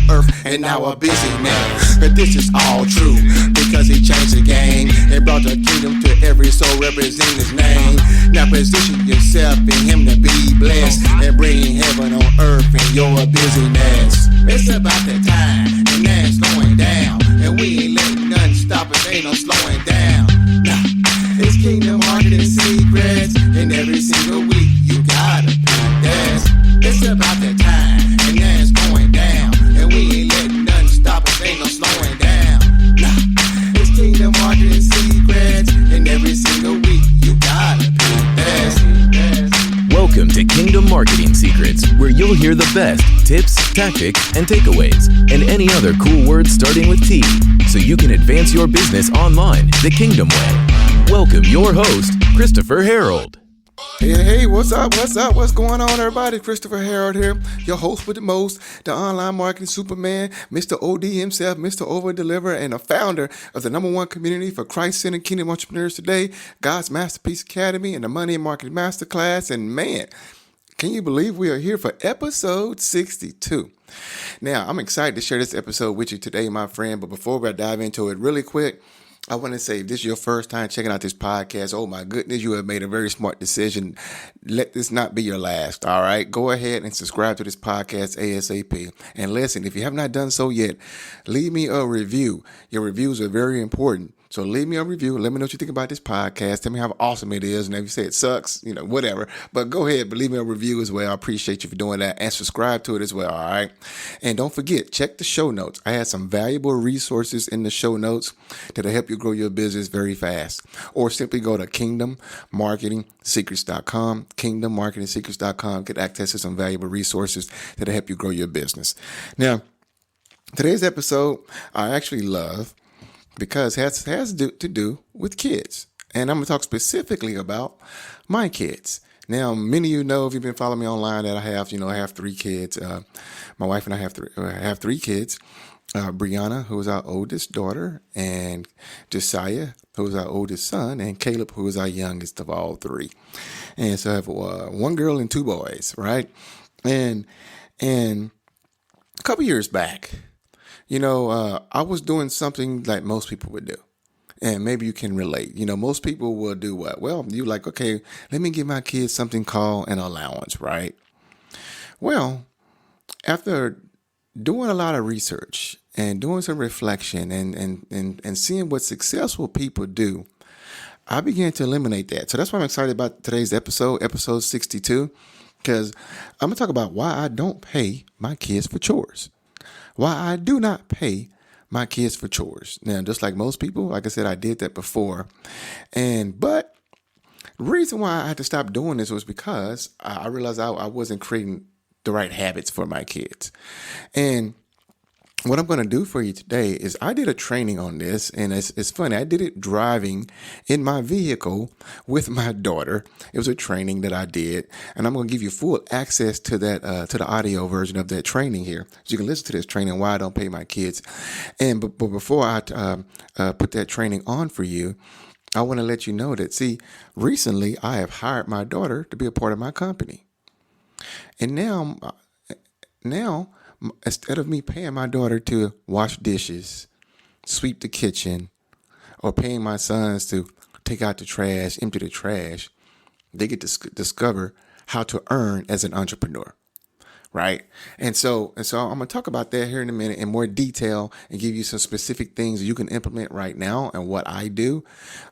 earth and now a busy man. But this is all true because he changed the game and brought the kingdom to every soul representing his name. Now position yourself in him to be blessed and bring heaven on earth in your busyness. It's about that time and now it's going down, and we ain't letting nothing stop us, ain't no slowing down. Nah, it's Kingdom Marketing Secrets, and every single week you gotta pick this. It's about that time and now it's going down, and we ain't letting nothing stop us, ain't no slowing down. Nah, it's Kingdom Marketing Secrets, and every single week you gotta pick this. Welcome to Kingdom Marketing Secrets, where you'll hear the best tips, tactics, and takeaways, and any other cool words starting with T, so you can advance your business online the Kingdom way. Welcome your host, Christopher Harold. Hey, what's up? What's going on, everybody? Christopher Harold here, your host with the most, the online marketing superman, Mr. OD himself, Mr. Over Deliver, and the founder of the #1 community for Christ-centered kingdom entrepreneurs today, God's Masterpiece Academy, and the Money and Marketing Masterclass. And man, can you believe we are here for episode 62? Now, I'm excited to share this episode with you today, my friend. But before I dive into it really quick, I want to say, if this is your first time checking out this podcast, oh my goodness, you have made a very smart decision. Let this not be your last, all right? Go ahead and subscribe to this podcast ASAP. And listen, if you have not done so yet, leave me a review. Your reviews are very important. So leave me a review. Let me know what you think about this podcast. Tell me how awesome it is. And if you say it sucks, whatever. But go ahead, but leave me a review as well. I appreciate you for doing that. And subscribe to it as well, all right? And don't forget, check the show notes. I had some valuable resources in the show notes that'll help you grow your business very fast. Or simply go to kingdommarketingsecrets.com, kingdommarketingsecrets.com. Get access to some valuable resources that'll help you grow your business. Now, today's episode I actually love, because it has to do with kids. And I'm going to talk specifically about my kids. Now, many of you know, if you've been following me online, that I have 3 kids. My wife and I have 3 kids. Brianna, who is our oldest daughter, and Josiah, who is our oldest son, and Caleb, who is our youngest of all 3. And so I have 1 girl and 2 boys, right? And a couple years back, I was doing something like most people would do. And maybe you can relate. Most people will do what? Well, you like, okay, let me give my kids something called an allowance, right? Well, after doing a lot of research and doing some reflection and seeing what successful people do, I began to eliminate that. So that's why I'm excited about today's episode 62, because I'm going to talk about why I don't pay my kids for chores. Why I do not pay my kids for chores. Now, just like most people, like I said, I did that before. But the reason why I had to stop doing this was because I realized I wasn't creating the right habits for my kids. And what I'm going to do for you today is I did a training on this, and it's funny. I did it driving in my vehicle with my daughter. It was a training that I did, and I'm going to give you full access to that to the audio version of that training here, so you can listen to this training, why I don't pay my kids. And but before I put that training on for you, I want to let you know that, recently I have hired my daughter to be a part of my company, and now. Instead of me paying my daughter to wash dishes, sweep the kitchen, or paying my sons to take out the trash, empty the trash, they get to discover how to earn as an entrepreneur, right? And so I'm going to talk about that here in a minute in more detail and give you some specific things that you can implement right now and what I do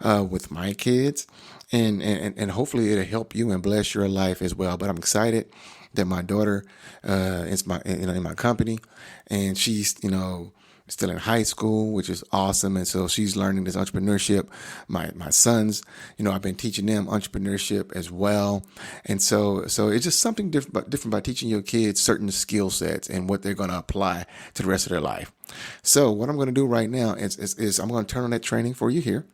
with my kids, and hopefully it'll help you and bless your life as well. But I'm excited that my daughter is in my company, and she's still in high school, which is awesome. And so she's learning this entrepreneurship. My sons, I've been teaching them entrepreneurship as well. And so it's just something different by teaching your kids certain skill sets and what they're going to apply to the rest of their life. So what I'm going to do right now is I'm going to turn on that training for you here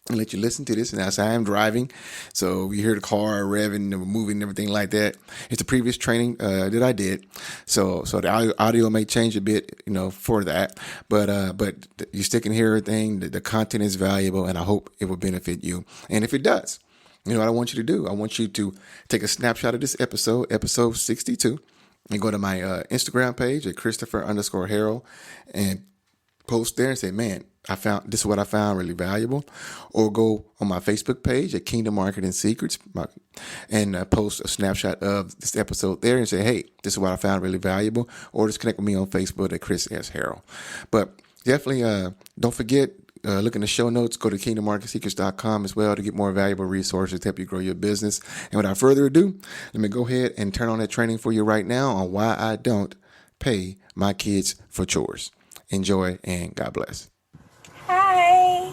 and let you listen to this. And as I am driving, so you hear the car revving and moving and everything like that. It's the previous training that I did. So the audio may change a bit, for that. But you still can hear everything. The content is valuable, and I hope it will benefit you. And if it does, what I want you to do, I want you to take a snapshot of this episode 62. You go to my Instagram page at Christopher_Harrell and post there and say, man, this is what I found really valuable. Or go on my Facebook page at Kingdom Marketing Secrets and post a snapshot of this episode there and say, hey, this is what I found really valuable. Or just connect with me on Facebook at Chris S. Harrell. But definitely don't forget, look in the show notes, go to kingdommarketingsecrets.com as well to get more valuable resources to help you grow your business. And without further ado, let me go ahead and turn on that training for you right now on why I don't pay my kids for chores. Enjoy and God bless. Hi.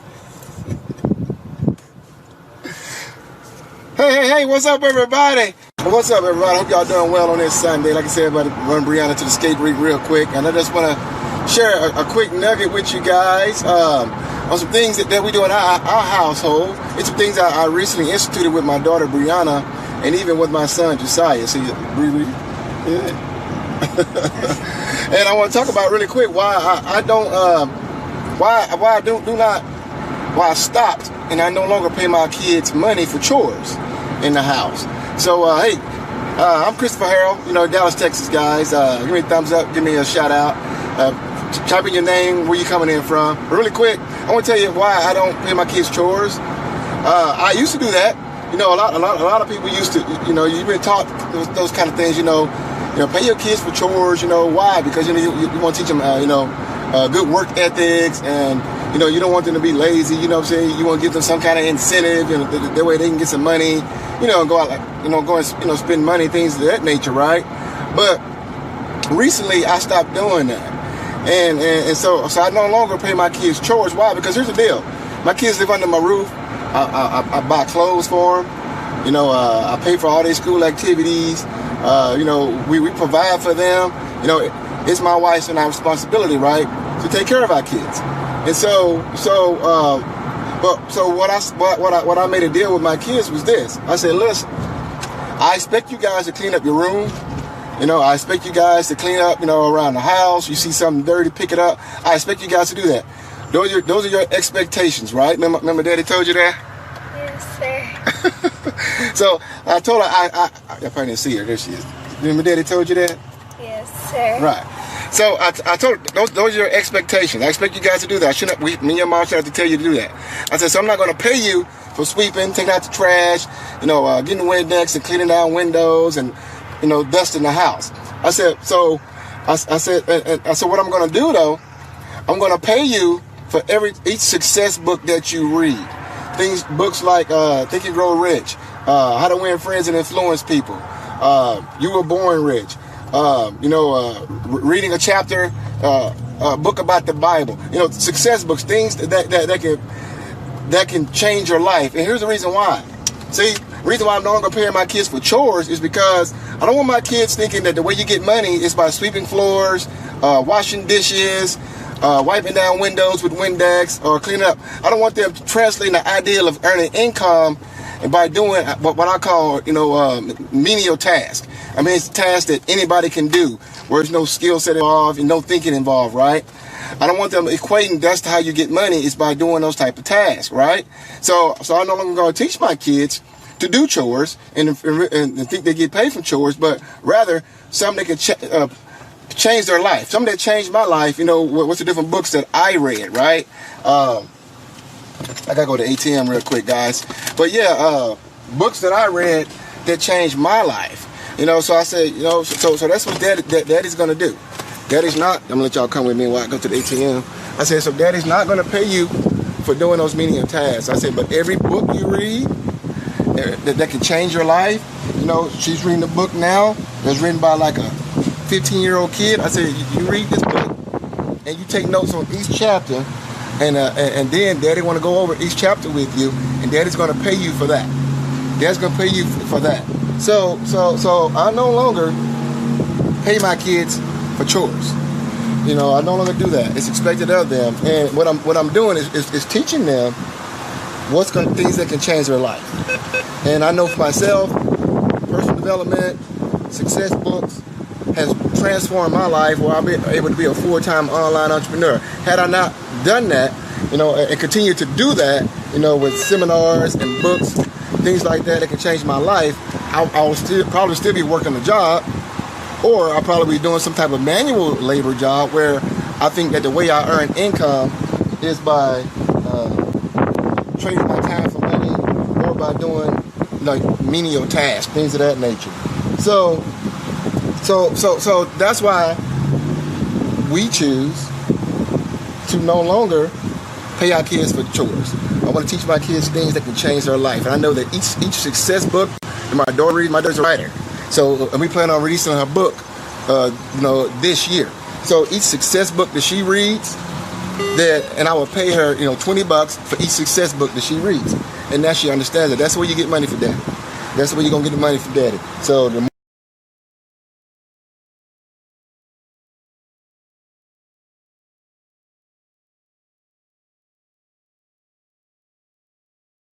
Hey, what's up, everybody? What's up, everybody? Hope y'all doing well on this Sunday. Like I said, about to run Brianna to the skate rink real quick. And I just want to share a quick nugget with you guys on some things that we do in our household. It's some things I recently instituted with my daughter, Brianna, and even with my son, Josiah. See, Bree? Yeah. And I want to talk about really quick why I stopped and I no longer pay my kids money for chores in the house. So hey, I'm Christopher Harrell, Dallas, Texas guys. Give me a thumbs up, give me a shout out. Type in your name, where you coming in from. But really quick, I want to tell you why I don't pay my kids chores. I used to do that. A lot of people used to. You've been taught those kind of things. Pay your kids for chores. Why? Because you want to teach them, good work ethics, and you don't want them to be lazy. You know what I'm saying? You want to give them some kind of incentive, that way they can get some money. And go out, go and spend money, things of that nature, right? But recently I stopped doing that, and so I no longer pay my kids chores. Why? Because here's the deal: my kids live under my roof. I buy clothes for them. I pay for all their school activities. We provide for them. It's my wife's and our responsibility, right, to take care of our kids. And so what I made a deal with my kids was this. I said, listen, I expect you guys to clean up your room. I expect you guys to clean up, around the house. You see something dirty, pick it up. I expect you guys to do that. Those are your expectations, right? Remember Daddy told you that? Yes, sir. So I told her, I probably didn't see her. There she is. Remember Daddy told you that? Yes, sir. Right. So I told her, those are your expectations. I expect you guys to do that. Me and your mom should have to tell you to do that. I said, so I'm not going to pay you for sweeping, taking out the trash, getting the Windex and cleaning down windows and, dusting the house. I said, I said, what I'm going to do though, I'm going to pay you for each success book that you read. Books like Think and Grow Rich, How to Win Friends and Influence People, You Were Born Rich, reading a chapter, a book about the Bible, success books, things that can change your life. And here's the reason why. See, the reason why I'm no longer paying my kids for chores is because I don't want my kids thinking that the way you get money is by sweeping floors, washing dishes, wiping down windows with Windex, or cleaning up. I don't want them translating the ideal of earning income and by doing what I call, menial tasks. I mean, it's tasks that anybody can do, where there's no skill set involved and no thinking involved, right? I don't want them equating that's how you get money is by doing those type of tasks, right? So I'm no longer going to teach my kids to do chores and think they get paid for chores, but rather something that can change their life. Something that changed my life, what's the different books that I read, right? I gotta go to ATM real quick, guys. But yeah, books that I read that changed my life. So I said, so that's what Daddy's gonna do. Daddy's not, I'm gonna let y'all come with me while I go to the ATM. I said, so Daddy's not gonna pay you for doing those menial tasks. I said, but every book you read that can change your life, she's reading a book now that's written by like a 15-year-old kid. I said, you read this book and you take notes on each chapter, and then Daddy want to go over each chapter with you, and Daddy's going to pay you for that. Daddy's going to pay you for that. So I no longer pay my kids for chores. I no longer do that. It's expected of them, and what I'm doing is teaching them things that can change their life. And I know for myself, personal development, success books has transformed my life, where I've been able to be a full-time online entrepreneur. Had I not done that, and continue to do that, with seminars and books, things like that can change my life, I will probably still be working a job, Or I'll probably be doing some type of manual labor job where I think that the way I earn income is by trading my time for money, or by doing like menial tasks, things of that nature. So that's why we choose to no longer pay our kids for chores. I want to teach my kids things that can change their life. And I know that each success book that my daughter reads, my daughter's a writer. So, and we plan on releasing her book, this year. So each success book that she reads, and I will pay her, $20 for each success book that she reads. And now she understands that that's where you get money for daddy. That's where you're going to get the money for daddy. So the